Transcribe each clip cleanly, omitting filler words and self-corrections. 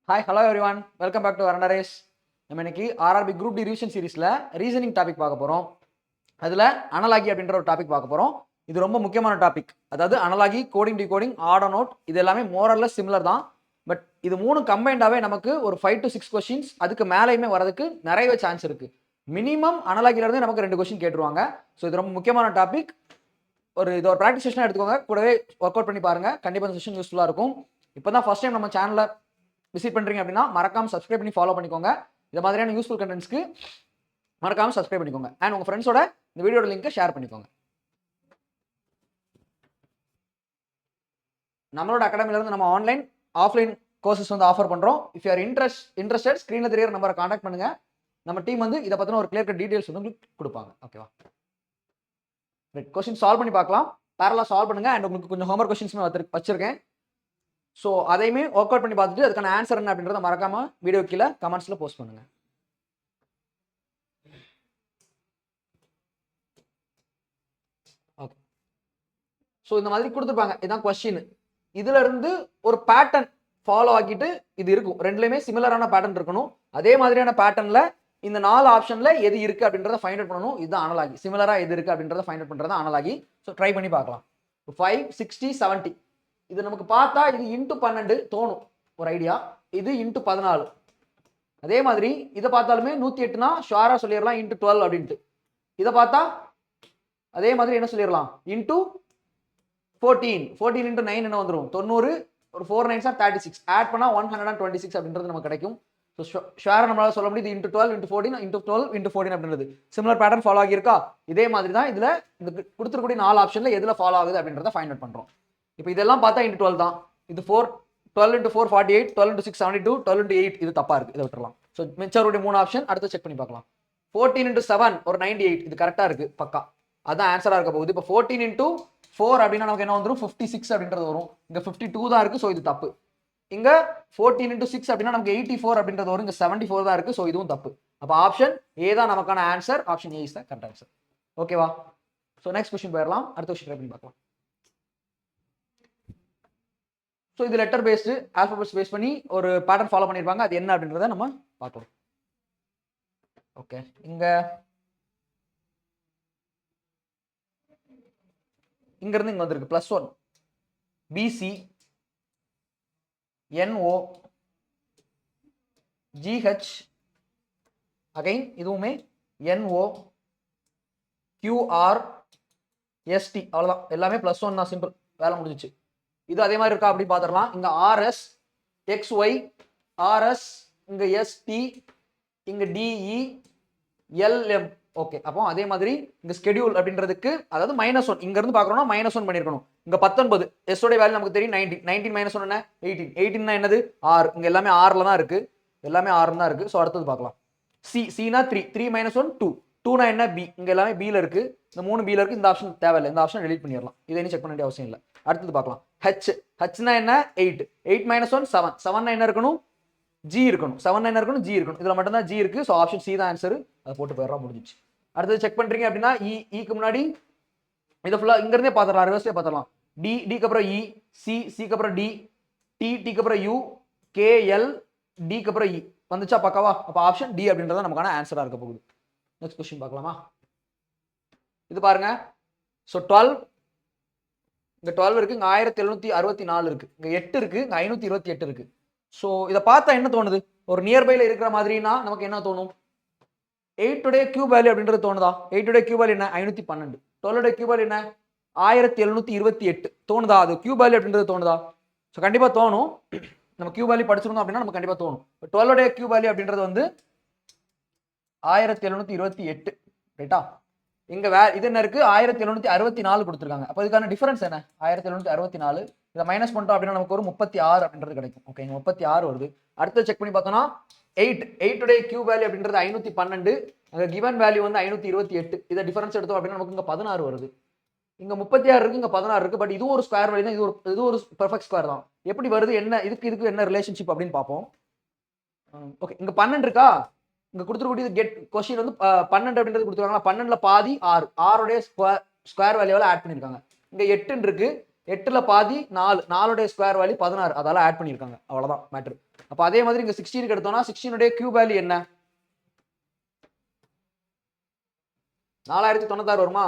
Hi hello everyone, welcome back to Veranda Race. நம்ம இன்னைக்கு RRB group D revision சீரிஸில் reasoning topic பார்க்க போகிறோம். அதில் அனலாகி அப்படின்ற ஒரு டாபிக் பார்க்க போகிறோம். இது ரொம்ப முக்கியமான டாபிக். அதாவது analogy, coding, decoding, odd and out, இது எல்லாமே மோரல்லஸ் சிமிலர் தான். பட் இது மூணு கம்பைண்டாகவே நமக்கு ஒரு 5 to 6 கொஸ்டின்ஸ் அதுக்கு மேலேயுமே வரதுக்கு நிறையவே சான்ஸ் இருக்குது. மினிமம் அனலாகிலேருந்து நமக்கு 2 கொஸ்டின் கேட்டுருவாங்க. ஸோ இது ரொம்ப முக்கியமான டாபிக். இது ஒரு ப்ராக்டிஸ் செஷனாக எடுத்துக்கோங்க, கூடவே ஒர்க் அவுட் பண்ணி பாருங்க. கண்டிப்பாக இந்த செஷன் யூஸ்ஃபுல்லாக இருக்கும். இப்போ தான் ஃபர்ஸ்ட் டைம் நம்ம சேனலை விசிட் பண்றீங்க அப்படின்னா மறக்காம சப்ஸ்கிரைப் பண்ணி ஃபாலோ பண்ணிக்கோங்க. இந்த மாதிரியான யூஸ்ஃபுல் கண்டென்ட்ஸ்க்கு மறக்காம சப்ஸ்கிரைப் பண்ணிக்கோங்க. அண்ட் உங்க ஃப்ரெண்ட்ஸோட இந்த வீடியோட லிங்கை ஷேர் பண்ணிக்கோங்க. நம்மளோட அகாடமில இருந்து நம்ம ஆன்லைன் ஆஃப்லைன் கோர்சஸ் வந்து ஆஃபர் பண்றோம். இஃப் யூ ஆர் இன்ட்ரெஸ்டட் ஸ்கிரீன்ல தெரியற நம்பரை கான்டாக்ட் பண்ணுங்க. நம்ம டீம் வந்து இதை பத்தின ஒரு கிளியர் கட் டீடைல்ஸ் வந்து உங்களுக்கு கொடுப்பாங்க. ஓகேவா? ரைட், கொஸ்டின் சால்வ் பண்ணி பார்க்கலாம். பேரலா சால்வ் பண்ணுங்க. அண்ட் உங்களுக்கு கொஞ்சம் ஹோம்வொர்க் கொஸ்டின்ஸ்மே வச்சிருக்கேன். ஸோ அதையுமே ஒர்க் அவுட் பண்ணி பார்த்துட்டு அதுக்கான ஆன்சர் என்ன அப்படின்றத மறக்காம வீடியோ கீழே கமெண்ட்ஸ்ல போஸ்ட் பண்ணுங்க. ஓகே, ஸோ இந்த மாதிரி கொடுத்துருப்பாங்க. இதுதான் கொஸ்டின். இதுல இருந்து ஒரு பேட்டர்ன் ஃபாலோ ஆக்கிட்டு இது இருக்கும். ரெண்டுலையுமே சிமிலரான பேட்டர்ன் இருக்கணும். அதே மாதிரியான பேட்டர்ன்ல இந்த 4 ஆப்ஷன்ல எது இருக்கு அப்படின்றத ஃபைண்ட் அவுட் பண்ணணும். இதுதான் அனலாகி. சிமிலரா எது இருக்கு அப்படின்றத ஃபைண்ட் அவுட் பண்றது அனலாகி. ஸோ ட்ரை பண்ணி பார்க்கலாம். 5, 60, 70 இது நமக்கு பார்த்தா இது இன்ட்டு 12 தோணும் ஒரு ஐடியா. இது இன்ட்டு 14. அதே மாதிரி இதை பார்த்தாலுமே 108னா ஷுவரா சொல்லிடலாம் இன்ட்டு 12 அப்படின்ட்டு. இதை பார்த்தா அதே மாதிரி என்ன சொல்லிடலாம் இன்ட்டு 14 இன்ட்டு 9 என்ன வந்துடும் 90. ஒரு 4 9s 36 ஆட் பண்ணா 126 அப்படின்றது நமக்கு கிடைக்கும். ஸோ ஷுவரா நம்மளால சொல்ல முடியுது இன்ட்டு 12 இன்ட்டு 14 இன்ட்டு 12 இன்ட்டு 14 அப்படின்றது சிமிலர் பேட்டர்ன் ஃபாலோ ஆகியிருக்கா. இதே மாதிரி தான் இதுல இந்த கொடுத்துருக்கூடிய 4 ஆப்ஷன்ல எதுல ஃபாலோ ஆகுது அப்படின்றத ஃபைண்ட் அவுட் பண்றோம். இப்போ இதெல்லாம் பார்த்தா இன்ட்டு 12 தான். இது 12 இன்ட்டு 4 48, 12 இன்ட்டு 6 72, 12 இன்ட்டு 8 இது தப்பா இருக்கு. இதை விட்டுறலாம். ஸோ மிச்சருடைய 3 ஆப்ஷன் அடுத்து செக் பண்ணி பார்க்கலாம். 14 இன்ட்டு 7 ஒரு 98 இது கரெக்டா இருக்கு, பக்கா. அதான் ஆன்சரா இருக்க போகுது. இப்போ 14 இன்ட்டு 4 அப்படின்னா நமக்கு என்ன வந்துடும் 56 அப்படின்றது வரும். இங்க 52 தான் இருக்கு. ஸோ இது தப்பு. இங்க 14 இன்ட்டு 6 அப்படின்னா நமக்கு 84 அப்படின்றது வரும். இங்க 74 தான் இருக்கு. ஸோ இதுவும் தப்பு. அப்போ ஆப்ஷன் ஏ தான் நமக்கான answer. Option A is the correct answer. ஓகேவா? ஸோ நெக்ஸ்ட் கொஸ்டின் போயிடலாம். அடுத்த கொஸ்டின் ட்ரை பண்ணி பார்க்கலாம். ஸோ இது லெட்டர் பேஸ்டு ஆல்பபெட்ஸ் பேஸ் பண்ணி ஒரு பேட்டர்ன் ஃபாலோ பண்ணியிருப்பாங்க. அது என்ன அப்படின்றத நம்ம பார்க்கலாம். ஓகே, இங்க இருந்து இங்க வந்திருக்கு +1 பிசி NO GH அகைன் இதுவுமே NO QR ST அவ்வளவுதான். எல்லாமே +1 தான். சிம்பிள், வேலை முடிஞ்சிச்சு. இது அதே மாதிரி இருக்கா அப்படி பார்த்துடலாம். இங்க RS XY RS இங்க ST இங்க DE LM. ஓகே, அப்போ அதே மாதிரி இங்க ஸ்கெடியூல் அப்படின்றதுக்கு அதாவது -1 இங்க இருந்து பார்க்கறோம்னா -1 பண்ணிருக்கணும். இங்க 19 S உடைய வேல்யூ நமக்கு தெரியும் 19. 19 -1 என்ன 18. 18 என்னது 6. இங்க எல்லாமே 6ல தான் இருக்கு. எல்லாமே 6 தான் இருக்கு. ஸோ அடுத்தது பார்க்கலாம். C னா 3 3 -1 2 2னா என்ன B. இங்க எல்லாமே B ல இருக்கு. இந்த 3 B ல இருக்கு. இந்த ஆப்ஷன் தேவையில்லை. இந்த ஆப்ஷன் டெலீட் பண்ணிடலாம். இதை இனி செக் பண்ண வேண்டிய அவசியம் இல்லை. அடுத்தது பார்க்கலாம். Hனா என்ன 8 8 -1 7 7னா என்ன இருக்கணும் G இருக்கணும். 7 என்ன இருக்கணும் G இருக்கணும். இதுல மட்டும் தான் G இருக்கு. ஸோ ஆப்ஷன் C தான் ஆன்சர். அதை போட்டு போயிடுறா, முடிஞ்சிச்சு. அடுத்தது செக் பண்றீங்க அப்படின்னா க்கு முன்னாடி இதை ஃபுல்லா இங்க இருந்தே பார்த்துடலாம். ரிவர்ஸ்லேயே பார்த்துடலாம். டிக்கு அப்புறம் சிக்கு அப்புறம் டிக்கு அப்புறம் U KL டிக்கு அப்புறம் வந்துச்சா பக்காவா? அப்ப ஆப்ஷன் டி அப்படின்றத நமக்கான ஆன்சரா இருக்க போகுது. நெக்ஸ்ட் கொஸ்டின் பார்க்கலாமா? இது பாருங்க. ஸோ 12 இங்க 12 இருக்கு. இங்க 1764 இருக்கு. இங்க 8 இருக்கு. இங்க 528 இருக்கு. ஸோ இதை பார்த்தா என்ன தோணுது? ஒரு நியர்பைல இருக்கிற மாதிரினா நமக்கு என்ன தோணும்? 8 உடைய கியூப் வேல்யூ அப்படின்றது தோணுதா? 8 உடைய கியூப் வேல்யூ என்ன 512. 12 உடைய கியூப் வேல்யூ என்ன 1728 தோணுதா? அது கியூப் வேல்யூ அப்படின்றது தோணுதா? ஸோ கண்டிப்பா தோணும். நம்ம கியூப் வேல்யூ படிச்சிருந்தோம் அப்படின்னா நமக்கு கண்டிப்பா தோணும். 12 உடைய கியூப் வேல்யூ அப்படின்றது வந்து 1728 ரைட்டா? இங்க இது என்ன இருக்கு 1764 கொடுத்துருக்காங்க. அப்போ இதுக்கான டிஃபரன்ஸ் என்ன 1764. இதை மைனஸ் பண்ணிட்டோம் அப்படின்னா நமக்கு ஒரு 36 அப்படின்றது கிடைக்கும். ஓகே, 36 வருது. அடுத்து செக் பண்ணி பார்த்தோம்னா 8 உடைய கியூப் வேல்யூ அப்படின்றது 512. அங்க கிவன் வேல்யூ வந்து 528. இதை டிஃபரன்ஸ் எடுத்தோம் அப்படின்னா நமக்கு இங்க 16 வருது. இங்க 36 இருக்கு, இங்க 16 இருக்கு. பட் இது ஒரு ஸ்கொயர் வேல்யூ தான். இது ஒரு பெர்ஃபெக்ட் ஸ்கொயர் தான். எப்படி வருது, என்ன இதுக்கு என்ன ரிலேஷன்ஷிப் அப்படின்னு பார்ப்போம். ஓகே, இங்க 12 இருக்கா? இங்க கொடுத்துருக்கூடிய கெட் கொஸ்டின் வந்து 12 அப்படின்றது கொடுத்துருக்காங்க. 12ல பாதி 6 உடைய ஸ்கொயர் வேல்யூவால ஆட் பண்ணிருக்காங்க. இங்க 8 இருக்கு. 8ல பாதி 4, 4 ஸ்கொயர் வேல்யூ 16, அதால ஆட் பண்ணியிருக்காங்க, அவ்வளவுதான் மேட்ரு. அப்ப அதே மாதிரி இங்க 16 எடுத்தோம்னா 16 கியூப் வேல்யூ என்ன? 4096 வருமா?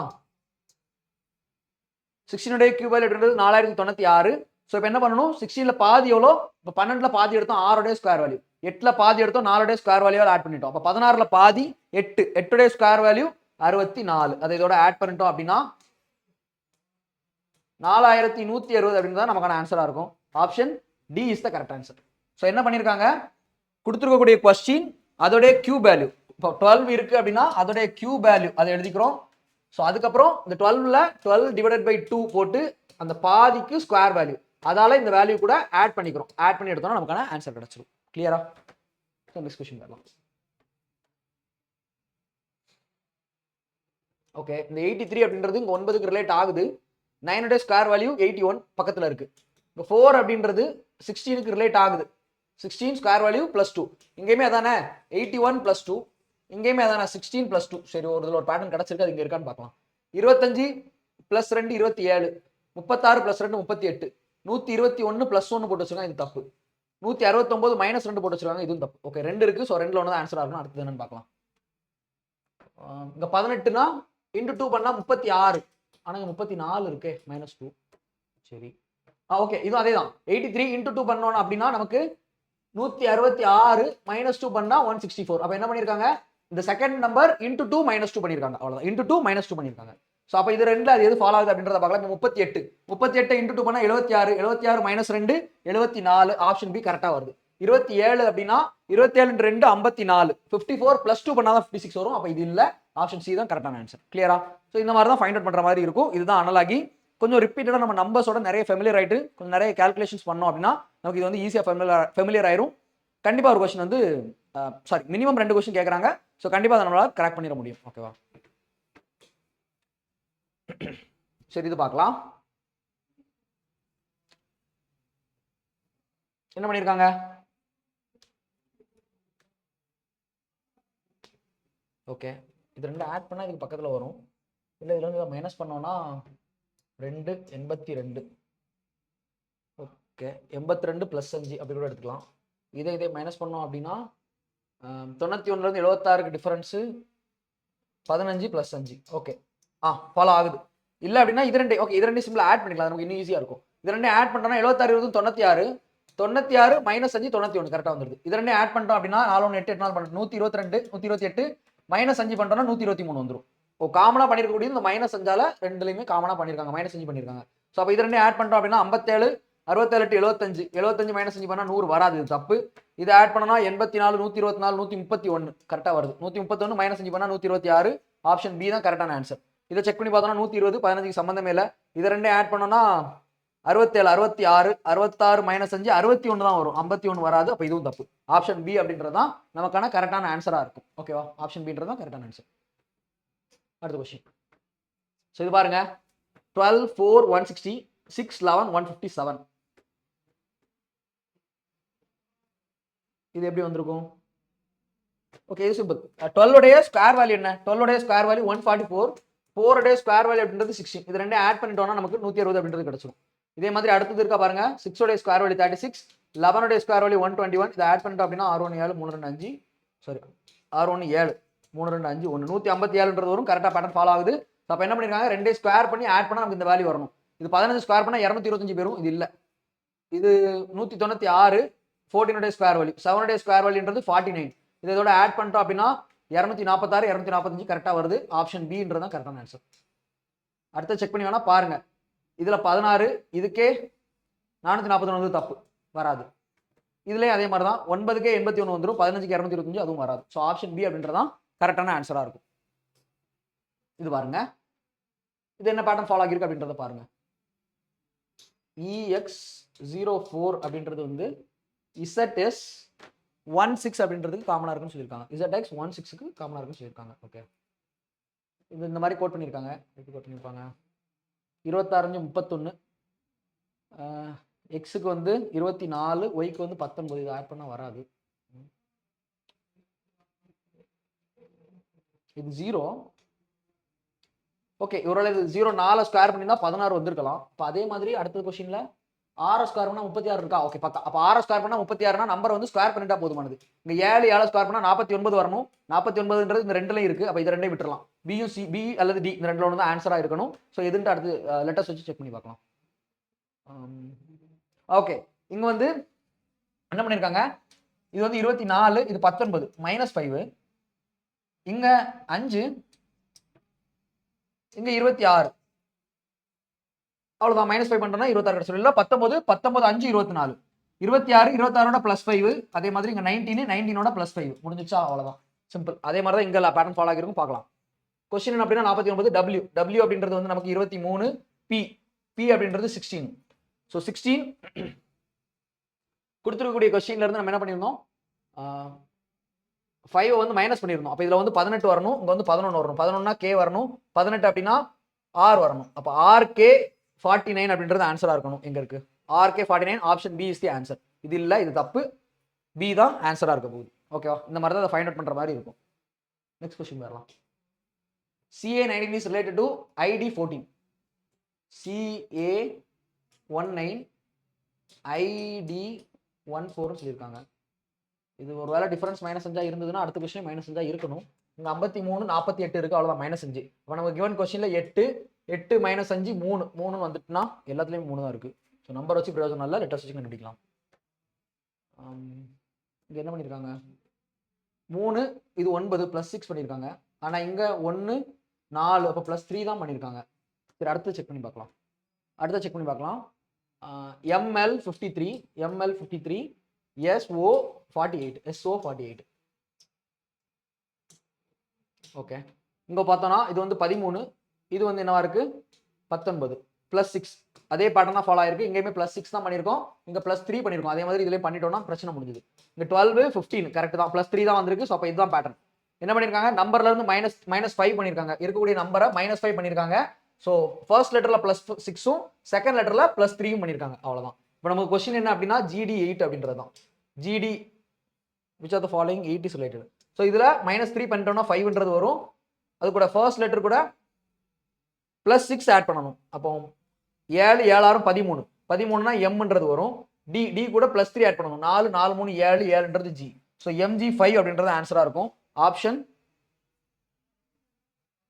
16 கியூப் வேல்யூ அப்படின்றது 4096. ஸோ இப்போ என்ன பண்ணணும், 16ல பாதி எவ்வளோ? இப்போ 12ல பாதி எடுத்தோம் 6 ஸ்கொயர் வேல்யூ, 8ல பாதி எடுத்தோம் 4 ஸ்கொயர் வேல்யூ ஆட் பண்ணிட்டோம். அப்போ 16ல பாதி 8, 8 ஸ்கொயர் வேல்யூ 64, அதை இதோட ஆட் பண்ணிட்டோம் அப்படின்னா 4160 அப்படின்றது நமக்கான ஆன்சரா இருக்கும். Option D is the correct answer. So என்ன பண்ணியிருக்காங்க, கொடுத்துருக்கக்கூடிய கொஸ்டின் அதோடைய கியூப் வேல்யூ, இப்போ 12 இருக்கு அப்படின்னா அதோடைய கியூப் வேல்யூ அதை எழுதிக்கிறோம். ஸோ அதுக்கப்புறம் இந்த 12ல 12 டிவைடட் பை 2 போட்டு அந்த பாதிக்கு ஸ்கொயர் வேல்யூ, அதால இந்த வேல்யூ கூட ஆட் பண்ணிக்கிறோம். ஆட் பண்ணி எடுத்தோம்னா நமக்கான ஆன்சர் கிடைச்சிடும். கிளியரா? நெக்ஸ்ட் கொஸ்டின் வரலாம். ஓகே, இந்த 83 அப்படின்றது இங்க 9க்கு ரிலேட் ஆகுது. 9 ஸ்கொயர் வேல்யூ 81 பக்கத்துல இருக்கு. இப்போ 4 அப்படின்றது 16க்கு ரிலேட் ஆகுது. 16 ஸ்கொயர் வேல்யூ பிளஸ் 2, இங்கேயுமே அதானே 81 பிளஸ் 2, இங்கேயுமே அதானே 16 பிளஸ் 2. சரி, ஒரு பேட்டர்ன் கிடைச்சிருக்கு, அது இங்க இருக்கான்னு பார்க்கலாம். 25 பிளஸ் 2 27, 36 பிளஸ் 2 38, 121 பிளஸ் 1 போட்டு வச்சிருக்காங்க, இது தப்பு. 169 மைனஸ் 2 போட்டு வச்சிருக்காங்க, இதுவும் தப்பு. ஓகே, 2 இருக்கு. ஸோ 2ல ஒன்று தான் ஆன்சரா இருக்கும். அடுத்தது என்னன்னு பார்க்கலாம். இங்க 18னா இன்டு 2 பண்ணா 36, ஆனா இங்க 34 இருக்கு, -2. சரி, ஓகே, இதுவும் அதே தான். 83 இன்டு 2 பண்ணோம் அப்படின்னா நமக்கு 166 -2 பண்ணா 164. அப்ப என்ன பண்ணிருக்காங்க, இந்த செகண்ட் நம்பர் இன்டு 2 -2 பண்ணிருக்காங்க, அவ்வளவுதான். இன்டு 2 -2 பண்ணிருக்காங்க. சோ அப்ப இது ரெண்டுல அது எது ஃபாலோ ஆகுது அப்படின்றத பார்க்கலாம். 38 இன்டு 2 பண்ணா 76, 76 -2 74, ஆப்ஷன் பி கரெக்டா வருது. 27 அப்படின்னா 27 × 2 54, 54 பிளஸ் 2 பண்ணாதான் 56 வரும். அப்ப இது இல்ல, ஆப்ஷன் சி தான் கரெக்டான ஆன்சர். கிளியரா? சோ இந்த மாதிரி தான் ஃபைண்ட் அவுட் பண்ற மாதிரி இருக்கும். இதுதான் அனலாகி. கொஞ்சம் ரிப்பீட்டடா நம்ம நம்பர்ஸோட நிறைய ஃபெமிலியர் ஆயிட்டு கொஞ்சம் நிறைய கால்குலேஷன்ஸ் பண்ணோம் அப்படின்னா நமக்கு இது வந்து ஈஸியா ஃபெமிலியர் ஆயிரும். கண்டிப்பா ஒரு கொஸ்டின் வந்து சாரி மினிமம் 2 கொஸ்டின் கேட்கறாங்க. ஸோ கண்டிப்பா அதை நம்மளால கிராக் பண்ணிட முடியும். ஓகேவா? சரி, இது பார்க்கலாம். என்ன பண்ணிருக்காங்க, ஓகே, இது ரெண்டு ஆட் பண்ணா இதுக்கு பக்கத்துல வரும். இல்ல இதுல இருந்து மைனஸ் பண்ணோம்னா 2 82, ஓகே, 82 பிளஸ் 5 அப்படி கூட எடுத்துக்கலாம். இதை மைனஸ் பண்ணோம் அப்படின்னா 91ல இருந்து 76க்கு டிஃபரன்ஸ் 15 பிளஸ் 5. ஓகே, ஃபாலோ ஆகுது. இல்ல அப்படின்னா இது ரெண்டு, ஓகே, இது ரெண்டு சிம்பிளா ஆட் பண்ணிக்கலாம், நமக்கு இன்னும் ஈஸியா இருக்கும். இது ரெண்டு ஆட் பண்றோம்னா 76 20 96, 96 மைனஸ் 5 91 கரெக்டா வந்துருது. இது ரெண்டு ஆட் பண்றோம் அப்படின்னா 4 1 8 8 4 12 122 128 மைனஸ் 5 பண்றோம்னா 123 வந்துரும். காமனா பண்ணிருக்கக்கூடியது இந்த மைனஸ் 5ஆல ரெண்டுலயுமே காமனா பண்ணிருக்காங்க, மைனஸ் 5 பண்ணிருக்காங்க. சோ அப்ப இது ரெண்டு ஆட் பண்றோம் அப்படின்னா 57 67 8 75, 75 மைனஸ் 5 பண்ணா 100 வராது, இது தப்பு. இது ஆட் பண்ணனா 84 124 131 கரெக்டா வருது. 131 மைனஸ் 5 பண்ணா 126, ஆப்ஷன் பி தான் கரெக்டான ஆன்சர். இதை செக் பண்ணி பார்த்தோம்னா 120 15க்கு சம்பந்தமே இல்லை. இதை ரெண்டே ஆட் பண்ணோம்னா 67 66 66 மைனஸ் 5 61 தான் வரும், 51 வராது. அப்ப இதுவும் தப்பு. ஆப்ஷன் பி அப்படின்றது தான் நமக்கான கரெக்டான ஆன்சரா இருக்கும். ஓகேவா? ஆப்ஷன் பின்றது தான் கரெக்டான ஆன்சர். அடுத்த கொஸ்டின். சோ இது பாருங்க, 12 4 160 6 11 157. இது எப்படி வந்திருக்கும்? ஓகே, இது சிம்பிள். 12 உடைய ஸ்கொயர் வேல்யூ என்ன? 12 உடைய ஸ்கொயர் வேல்யூ 144, 4 உடைய ஸ்கொயர் வேல்யூ அப்படின்றது 16. இது ரெண்டே ஆட் பண்ணிட்டோம்னா நமக்கு 160 அப்படின்றது கிடைச்சிடும். இதே மாதிரி அடுத்தது இருக்கா பாருங்க, 6 உடைய ஸ்கொயர் வேல்யூ 36, 11 உடைய ஸ்கொயர் வேல்யூ 121. இதை ஆட் பண்ணிட்டோம் அப்படின்னா 617 325, சாரி 617 325 1 157ன்றது வரும். கரெக்டா பேட்டர்ன் ஃபாலோ ஆகுது. அப்ப என்ன பண்ணிருக்காங்க, ரெண்டே ஸ்கொயர் பண்ணி ஆட் பண்ணா நமக்கு இந்த வேல்யூ வரணும். இது 15 ஸ்கொயர் பண்ணா 225 பேரும், இது இல்ல. இது 196 14 உடைய ஸ்கொயர் வேல்யூ, 7 உடைய ஸ்கொயர் வேல்யூன்றது 49. இதோட ஆட் பண்ணிட்டோம் அப்படின்னா 246 245 கரெக்டா வருது. ஆப்ஷன் பின்றது தான் கரெக்டான ஆன்சர். அடுத்து செக் பண்ணி வேணா பாருங்க. இதுல 16, இதுக்கே 441 வந்து தப்பு, வராது. இதுலயே அதே மாதிரி தான் 9க்கே 81 வந்துரும், 15க்கு 225 அதுவும் வராது. ஸோ ஆப்ஷன் பி அப்படின்றதான் கரெக்டான ஆன்சரா இருக்கும். இது பாருங்க, இது என்ன பேட்டர்ன் ஃபாலோ ஆகிருக்கு அப்படின்றத பாருங்க. EX04 அப்படின்றது வந்து ZS 16 அப்படின்றதுக்கு காமனா இருக்குன்னு சொல்லியிருக்காங்க. ZX 16க்கு காமனா இருக்குன்னு சொல்லியிருக்காங்க. ஓகே, இது இந்த மாதிரி கோட் பண்ணியிருக்காங்க. எப்படி கோட் பண்ணியிருப்பாங்க? 26 31, எக்ஸுக்கு வந்து 24, ஒய்க்கு வந்து 19. இது ஆட் பண்ணா வராது. இது 0, ஓகே, ஒருவேளை இது 0 4 ஸ்கொயர் பண்ணியிருந்தா 16 வந்திருக்கலாம். இப்போ அதே மாதிரி அடுத்த கொஸ்டின்ல 6 ஸ்கொயர் பண்ணா 36 இருக்கா? ஓகே பக்கா. அப்போ 6 ஸ்கொயர் பண்ணா 36னா நம்பர் வந்து ஸ்கொயர் பண்ணிட்டா போதுமானது. இங்க 7 7 ஸ்கொயர் பண்ணா 49 வரணும். 49ன்றது இந்த ரெண்டுலயும் இருக்கு. அப்போ இது ரெண்டையும் விட்டுறலாம். பியும் சி பி அல்லது டி இந்த ரெண்டுல ஒன்று தான் ஆன்சரா இருக்கணும். ஸோ எதுன்ட்டு அடுத்து லெட்டர்ஸ் வச்சு செக் பண்ணி பார்க்கலாம். ஓகே, இங்க வந்து என்ன பண்ணிருக்காங்க? இது வந்து 24, இது 19 -5, இங்க 5, இங்க 26. அவ்வளவுதான். -5 பண்றோம்னா 26 கிடைச்சிடும். இல்ல 19 19 5 24 26 26ஓட +5. அதே மாதிரி இங்க 19 19ஓட +5 முடிஞ்சிச்சா? அவ்வளவுதான், சிம்பிள். அதே மாதிரி தான் இங்க பேட்டர்ன் ஃபாலோ ஆகிருக்கும், பார்க்கலாம். கொஸ்டின் என்ன அப்படின்னா 49 W W அப்படின்றது வந்து நமக்கு 23, P P அப்படின்றது 16. ஸோ 16 கொடுத்துருக்கக்கூடிய கொஸ்டின்ல இருந்து நம்ம என்ன பண்ணிருந்தோம்? 5 வந்து மைனஸ் பண்ணிருந்தோம். அப்ப இதுல வந்து 18 வரணும், இங்க வந்து 11 வரணும். 11னா K வரணும், 18 அப்படின்னா R வரணும். அப்ப RK 49 அப்படின்றது ஆன்சரா இருக்கணும். எங்க இருக்கு? RK 49, option B is the answer. இது இல்ல, இது தப்பு. B தான் ஆன்சரா இருக்க போகுது. ஓகேவா? இந்த மாதிரி தான் ஃபைண்ட் அவுட் பண்ற மாதிரி இருக்கும். நெக்ஸ்ட் கொஸ்டின் வரலாம். CA 19 is related to ID 14. CA 19 ID 14 சொல்லியிருக்காங்க. இது ஒரு வேளை டிஃபரன்ஸ் -5 இருந்ததுன்னா அடுத்த கொஸ்டின் -5 இருக்கணும். இங்க 53 48 இருக்கு, அவ்வளவுதான் -5. இப்போ நம்ம கிவன் கொஸ்டின்ல 8 8 -5 3 3 வந்துட்டுனா எல்லாத்துலயும் 3 தான் இருக்கு. ஸோ நம்பர் வச்சு பிரயோஜனம் இல்லை, லெட்டர்ஸ் வச்சு கண்டுபிடிக்கலாம். இங்க என்ன பண்ணிருக்காங்க? 3 இது 9 +6 பண்ணிருக்காங்க. ஆனா இங்க 1 4 அப்ப +3 தான் பண்ணிருக்காங்க. சரி, அடுத்து செக் பண்ணி பார்க்கலாம். ML 53 SO 48. ஓகே, இங்க பார்த்தோம்னா இது வந்து 13, இது வந்து என்னவா இருக்கு? 19 +6. அதே பேட்டர்னா ஃபாலோ ஆயிருக்கு. இங்கேயுமே +6 தான் பண்ணிருக்கோம், இங்க +3 பண்ணிருக்கோம். அதே மாதிரி இதுலயும் பண்ணிட்டோம்னா பிரச்சனை முடிஞ்சது. இங்க 12 15 கரெக்ட் தான், +3 தான் வந்திருக்கு. ஸோ அப்ப இதுதான் பேட்டர்ன். என்ன பண்ணிருக்காங்க? நம்பர்ல இருந்து -5 பண்ணிருக்காங்க. இருக்கக்கூடிய நம்பரை -5 பண்ணிருக்காங்க. ஸோ ஃபர்ஸ்ட் லெட்டர்ல +6ம் செகண்ட் லெட்டர்ல +3யும் பண்ணிருக்காங்க. அவ்வளவுதான். இப்போ நமக்கு கொஸ்டின் என்ன அப்படின்னா GD 8 அப்படின்றது தான். GD which of the following 8 is related. So இதுல -3 பண்ணிட்டோம்னா 5ன்றது வரும். அது கூட ஃபர்ஸ்ட் லெட்டர் கூட +6 ஆட் பண்ணணும். அப்போ 7 7 6 13 13னா Mன்றது வரும். D கூட +3 ஆட் பண்ணணும். 4 4 3 7 7ன்றது G. ஸோ MG5 அப்படின்றது ஆன்சரா இருக்கும். ஆப்ஷன்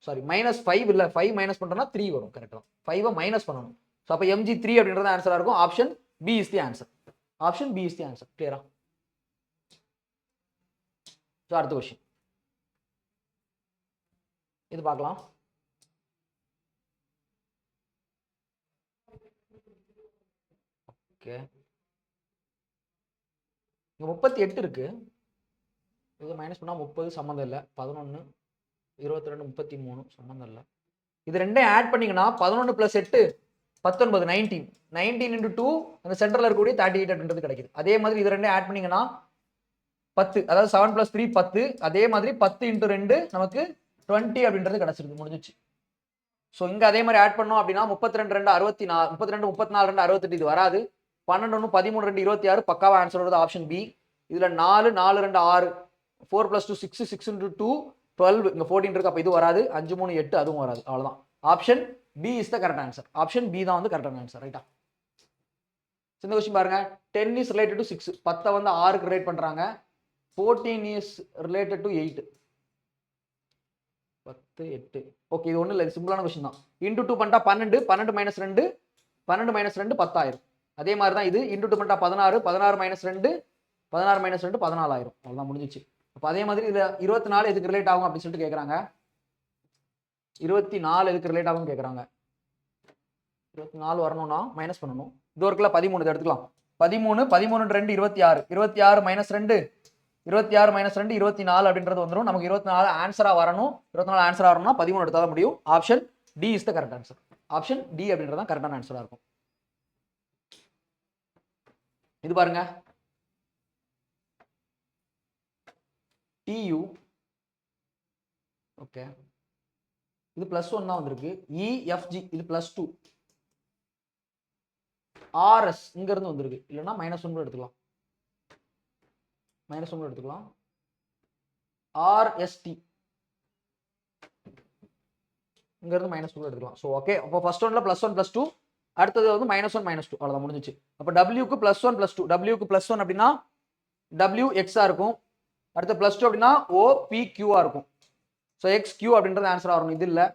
சாரி -5 இல்ல, 5 மைனஸ் பண்றோம்னா 3 வரும். கரெக்டா 5 மைனஸ் பண்ணணும். ஸோ அப்போ MG3 அப்படின்றது ஆன்சரா இருக்கும். Option B is the answer. Option B is the answer. கிளியரா? ஸோ அடுத்த கொஸ்டின் இது பார்க்கலாம். ஓகே, இங்க 38 இருக்கு. இது மைனஸ் பண்ணா 30 சம்மந்தம் இல்லை. 11 22 33 சம்மந்தம் இல்லை. இது ரெண்டையும் ஆட் பண்ணீங்கன்னா 11 + 8 19 19 19 × 2 அந்த சென்டர்ல இருக்கக்கூடிய 38 அப்படின்றது கிடைக்குது. அதே மாதிரி இது ரெண்டையும் ஆட் பண்ணீங்கன்னா 10, அதாவது 7 + 3 10. அதே மாதிரி 10 × 2 நமக்கு 20 அப்படின்றது கிடைச்சிருக்கு, முடிஞ்சிச்சு. ஸோ இங்க அதே மாதிரி ஆட் பண்ணோம் அப்படின்னா 32 2 64 32 34 2 68 இது வராது. 12 1 13 2 26 பக்காவா ஆன்சர் வருது. Option B. இதுல 4 4 2 6 4 + 2 6 6 × 2 12 இங்க 14 இருக்கு. அப்ப இது வராது. 5 3 8 அதுவும் வராது. அவ்வளவுதான். Option B is the correct answer. Option B தான் வந்து கரெக்டான ஆன்சர். ரைட்டா? இந்த கொஸ்டின் பாருங்க. 10 is related to 6. 10 வந்து 6க்கு ரிலேட் பண்றாங்க. 14 is related to 8. 10 8. ஓகே, இது ஒண்ணு இல்ல, சிம்பிளான கொஸ்டின் தான். இன்டு 2 பண்ணிட்டா 12 12 - 2 12 - 2 10 ஆயிரும். அதே மாதிரி தான் இது இன்டு 2 பண்ணிட்டா 16 16 - 2 16 - 2 14 ஆயிரும். அவ்வளவுதான், முடிஞ்சிச்சு. அப்ப அதே மாதிரி இதுல 24 எதுக்கு ரிலேட் ஆகும் அப்படின்னு சொல்லிட்டு கேக்குறாங்க. 24 எதுக்கு ரிலேட் ஆகும் கேக்குறாங்க. 24 வரணும்னா மைனஸ் பண்ணணும். இது ஒர்க்ல 13 இதை எடுத்துக்கலாம். 13 13 2 26 26 - 2 26 - 2 24 அப்படின்றது வந்துடும். நமக்கு 24 ஆன்சரா வரணும். 24 ஆன்சரா வரணும்னா 13 எடுத்தா தான் முடியும். Option D is the correct answer. Option D அப்படின்றது தான் கரெக்டான ஆன்சரா இருக்கும். இது பாருங்க. TU ஓகே, இது +1 தான் வந்திருக்கு. EFG இது +2. RS இங்க இருந்து வந்திருக்கு. இல்லைன்னா -1 எடுத்துக்கலாம். -1 எடுத்துக்கலாம். RST இங்கேருந்து -2 எடுத்துக்கலாம். ஸோ ஓகே, அப்போ ஃபர்ஸ்ட் ஒன்ல +1 +2, அடுத்தது வந்து -1 -2, அவ்வளோதான் முடிஞ்சிச்சு. அப்போ டபிள்யூக்கு +1 +2, டபிள்யூக்கு +1 அப்படின்னா டபிள்யூ எக்ஸா இருக்கும், அடுத்து +2 அப்படின்னா ஓ பி கியூவா இருக்கும். ஸோ எக்ஸ் கியூ அப்படின்றது ஆன்சர் ஆகும். இது இல்லை,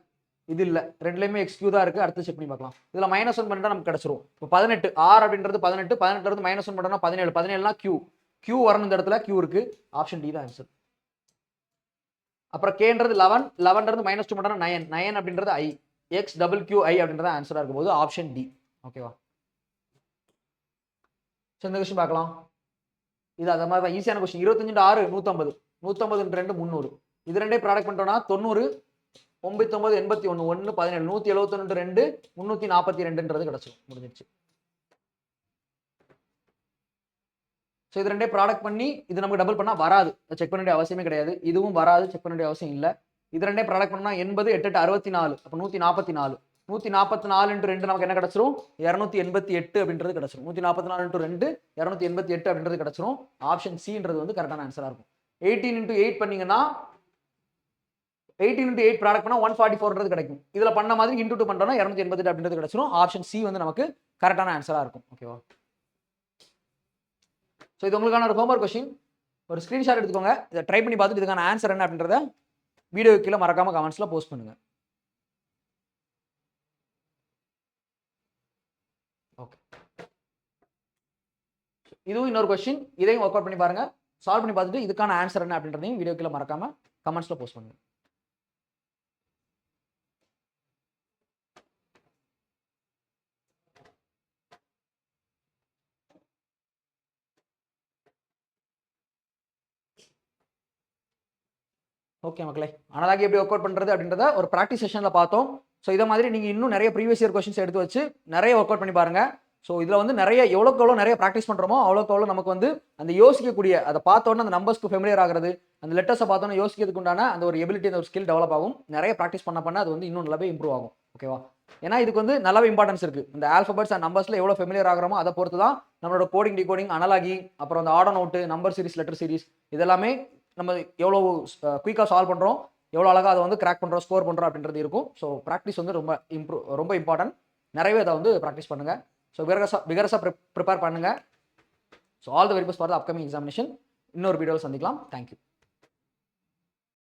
இது இல்லை, ரெண்டுலேயுமே எக்ஸ் கியூ தான் இருக்குது. அடுத்து செக் பண்ணி பார்க்கலாம். இதில் -1 பண்ணிட்டா நமக்கு கிடச்சிரும். இப்போ 18 ஆர் அப்படின்றது 18, 18 இருந்து -1 பண்ணோம்னா 17, 17னா கியூ, கியூ வரணும் இந்த இடத்துல, கியூ இருக்கு. ஆப்ஷன் டி தான் ஆன்சர். அப்புறம் கேன்றது 11, 11 இருந்து -2 பண்ணா 9, 9 அப்படின்றது ஐ, எக்ஸ் டபுள் கியூ ஐ அப்படின்றத ஆன்சரா இருக்கும் போது ஆப்ஷன் டி. ஓகேவா? ஸோ இந்த கொஸ்டின் பார்க்கலாம். இது அது மாதிரி தான் ஈஸியான கொஸ்டின். 25 6 150, 150 2 300, இது ரெண்டே ப்ராடக்ட் பண்ணிட்டோம்னா 90 99 81 1 17, 171 2 342 கிடைச்சிடும். முடிஞ்சிருச்சு. ஸோ இது ரெண்டே ப்ராடக்ட் பண்ணி இது நமக்கு டபுள் பண்ணா வராது, செக் பண்ண வேண்டிய அவசியமே கிடையாது. இதுவும் வராது, செக் பண்ண வேண்டிய அவசியம் இல்லை. இது ரெண்டே ப்ராடக்ட் பண்ணா 80 8 64, அப்போ 144, 144 × 2 நமக்கு என்ன கிடைச்சிரும்? 288 அப்படின்றது கிடைச்சிரும். 144 × 2 288 அப்படின்றது கிடைச்சிரும். ஆப்ஷன் சின்றது வந்து கரெக்டான ஆன்சரா இருக்கும். 18 × 8 பண்ணீங்கன்னா 18 × 8 ப்ராடக்ட் பண்ணா 144ன்றது கிடைக்கும். இதுல பண்ண மாதிரி இன்டூ 2 பண்றோம்னா 288 அப்படின்றது கிடைச்சிரும். ஆப்ஷன் சி வந்து நமக்கு கரெக்டான ஆன்சரா இருக்கும். ஓகேவா? ஸோ இது உங்களுக்கான ஒரு ஹோம்வொர்க் கொஸ்டின். ஒரு ஸ்கிரீன்ஷாட் எடுத்துக்கோங்க, இதை ட்ரை பண்ணி பார்த்துட்டு இதுக்கான ஆன்சர் என்ன அப்படின்றத வீடியோ கீழே மறக்காம கமெண்ட்ஸ்ல போஸ்ட் பண்ணுங்க. ஓகே, இதுவும் இன்னொரு கொஸ்டின், இதையும் ஒர்க் அவுட் பண்ணி பாருங்க, சால்வ் பண்ணி பார்த்துட்டு இதுக்கான ஆன்சர் என்ன அப்படின்றதையும் வீடியோ கீழே மறக்காம கமெண்ட்ஸ்ல போஸ்ட் பண்ணுங்க. ஓகே மக்களே, அனலாகி எப்படி ஒர்க் அவுட் பண்றது அப்படின்றத ஒரு ப்ராக்டிஸ் செஷன்ல பார்த்தோம். ஸோ இதை மாதிரி நீங்க இன்னும் நிறைய ப்ரீவியஸ் இயர் கொஸ்டின்ஸ் எடுத்து வச்சு நிறைய ஒர்க் அவுட் பண்ணி பாருங்க. ஸோ இதுல வந்து நிறைய எவ்வளோக்கு எவ்வளோ நிறைய ப்ராக்டிஸ் பண்றோமோ அவ்வளோக்கு எவ்வளோ நமக்கு வந்து அந்த யோசிக்கக்கூடிய, அதை பார்த்தோன்னே அந்த நம்பர்ஸ்க்கு ஃபெமிலியர் ஆகிறது, அந்த லெட்டர்ஸை பார்த்தோன்னே யோசிக்கிறதுக்கு உண்டான அந்த ஒரு எபிலிட்டி, அந்த ஒரு ஸ்கில் டெவலப் ஆகும். நிறைய ப்ராக்டிஸ் பண்ண அது வந்து இன்னும் நல்லாவே இம்ப்ரூவ் ஆகும். ஓகேவா? ஏன்னா இதுக்கு வந்து நல்லாவே இம்பார்ட்டன்ஸ் இருக்கு. இந்த ஆல்பபெட்ஸ் அண்ட் நம்பர்ஸ்ல எவ்வளோ ஃபெமிலியர் ஆகிறோமோ அதை பொறுத்து தான் நம்மளோட கோடிங் டிகோடிங் அனலாகி, அப்புறம் அந்த order note, number series, letter series, இதெல்லாமே நம்ம எவ்வளோ குயிக்காக சால்வ் பண்றோம், எவ்வளோ அழகாக அதை வந்து கிராக் பண்ணுறோம், ஸ்கோர் பண்ணுறோம் அப்படின்றது இருக்கும். ஸோ ப்ராக்டிஸ் வந்து ரொம்ப இம்பார்ட்டன்ட். நிறையவே அதை வந்து ப்ராக்டிஸ் பண்ணுங்க. ஸோ விகரஸாக ப்ரிப்பேர் பண்ணுங்க. So all the very best for the upcoming examination. இன்னொரு வீடியோவில் சந்திக்கலாம். தேங்க்யூ.